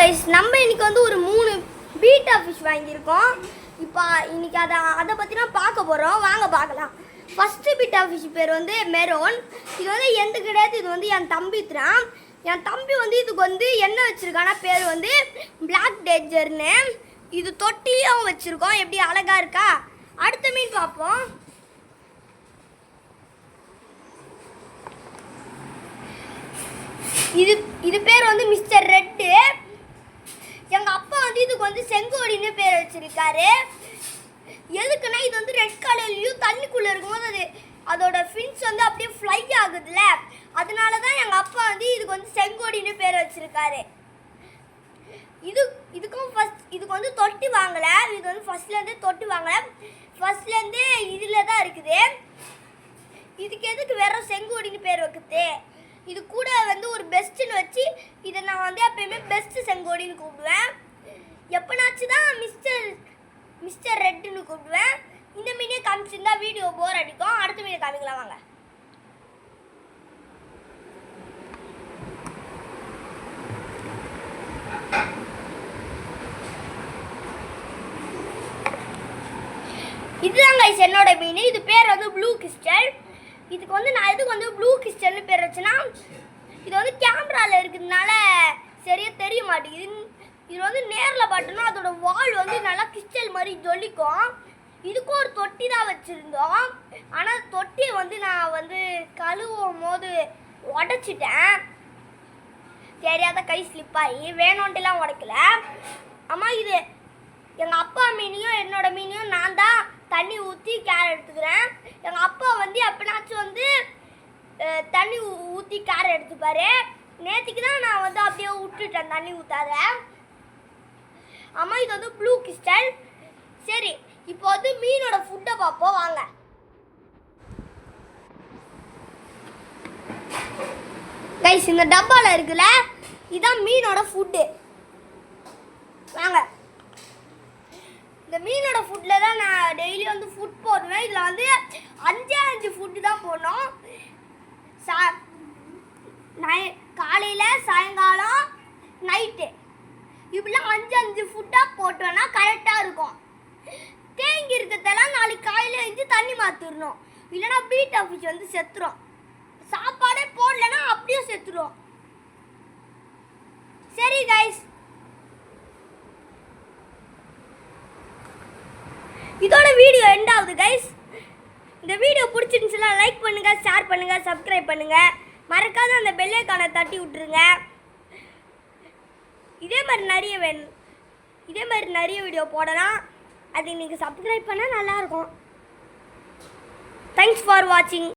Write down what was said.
Guys, நம்ம இன்னைக்கு வந்து ஒரு 3 பீட்டா ஃபிஷ் வாங்கியிருக்கோம். இப்போ இன்னைக்கு அதை பற்றி தான் பார்க்க போகிறோம். வாங்க பார்க்கலாம். ஃபஸ்ட்டு பீட்டா ஃபிஷ் பேர் வந்து மெரோன். இது வந்து எந்த கிடையாது, இது வந்து என் தம்பி தான். என் தம்பி வந்து இதுக்கு வந்து என்ன வச்சுருக்கானா பேர் வந்து பிளாக் டேஞ்சர்னு. இது தொட்டியும் வச்சுருக்கோம். எப்படி அழகாக இருக்கா. அடுத்த மீன் பார்ப்போம். இது பேர் வந்து மிஸ்டர் ரெட்டு. எங்கள் அப்பா வந்து இதுக்கு வந்து செங்கோடின்னு பேர் வச்சிருக்காரு. எதுக்குன்னா இது வந்து ரெட் கலர்லையும் தண்ணிக்குள்ளே இருக்கும்போது அதோட ஃபின்ஸ் வந்து அப்படியே ஃப்ளை ஆகுதுல்ல, அதனால தான் எங்கள் அப்பா வந்து இதுக்கு வந்து செங்கோடின்னு பேர் வச்சிருக்காரு. இதுக்கு வந்து தொட்டி வாங்கலை. இது வந்து ஃபர்ஸ்ட்லேருந்தே தொட்டி வாங்கலை. ஃபர்ஸ்ட்லேருந்தே இதில் தான் இருக்குது. இதுக்கு எதுக்கு வேற செங்கோடின்னு பேர் வைக்குது. இது கூட வந்து ஒரு பெஸ்ட்டுன்னு வச்சு இதை நான் வந்து எப்பயுமே பெஸ்ட்டு செங்கோடின்னு கூப்பிடுவேன். எப்போனாச்சும் தான் மிஸ்டர் ரெட்டுன்னு கூப்பிடுவேன். இந்த மீனே காமிச்சிருந்தா வீடியோ போர் அடிக்கும். அடுத்த மீனை காமிக்கலாம் வாங்க. இதுதான் கைஸ் என்னோட மீன். இது பேர் வந்து ப்ளூ கிறிஸ்டல். இதுக்கு வந்து நான் எதுக்கு வந்து ப்ளூ கிறிஸ்டல்னு பேர் வச்சேன்னா, இது வந்து கேமராவில் இருக்கிறதுனால சரியாக தெரிய மாட்டேங்குது. இது வந்து நேரில் பார்த்தோன்னா அதோட வால் வந்து நல்லா கிறிஸ்டல் மாதிரி ஜொலிக்கும். இதுக்கும் ஒரு தொட்டி தான் வச்சுருந்தோம். ஆனால் தொட்டியை வந்து நான் வந்து கழுவும் போது உடச்சிட்டேன். தெரியாத கை ஸ்லிப்பாகி வேணும்ட்டுலாம் உடைக்கல. ஆமாம், இது எங்கள் அப்பா மீனையும் என்னோட மீனையும் நான் தான் தண்ணி ஊற்றி கேர் எடுத்துக்கிறேன். எங்கள் அப்பா வந்து எப்பனாச்சும் வந்து தண்ணி ஊற்றி கேர் எடுத்துப்பார். நேற்றுக்கு தான் நான் வந்து அப்படியே விட்டுட்டேன் தண்ணி ஊற்றாத. ஆமாம், இது வந்து ப்ளூ கிறிஸ்டல். சரி, இப்போ வந்து மீனோட ஃபுட்டை பார்ப்போம் வாங்க. கைஸ், இந்த டப்பாவில் இருக்குல்ல, இதுதான் மீனோட ஃபுட்டு. வாங்க. இந்த மீனோட ஃபுட்டில் தான் நான் டெய்லி வந்து ஃபுட் போடுவேன். இதில் வந்து 5 ஃபுட்டு தான் போடணும். காலையில், சாயங்காலம், நைட்டு இப்படிலாம் 5 ஃபுட்டாக போட்டோன்னா கரெக்டாக இருக்கும். தேங்கி இருக்கிறதெல்லாம் நாளைக்கு காலையில் எழுந்து தண்ணி மாற்றிடணும். இல்லைன்னா பீட்டா ஃபிஷ் வந்து செத்துரும். சாப்பாடே போடலைன்னா அப்படியே செத்துரும். சரி கைஸ், இதோட வீடியோ எண்ட் ஆகுது கைஸ். இந்த வீடியோ பிடிச்சிருந்துச்சுன்னா லைக் பண்ணுங்கள், ஷேர் பண்ணுங்கள், சப்ஸ்கிரைப் பண்ணுங்கள். மறக்காத அந்த பெல் ஐகானை தட்டி விட்டுருங்க. இதே மாதிரி நிறைய வீடியோ போடலாம். அது நீங்கள் சப்ஸ்கிரைப் பண்ணால் நல்லாயிருக்கும். தேங்க்ஸ் ஃபார் வாட்சிங்.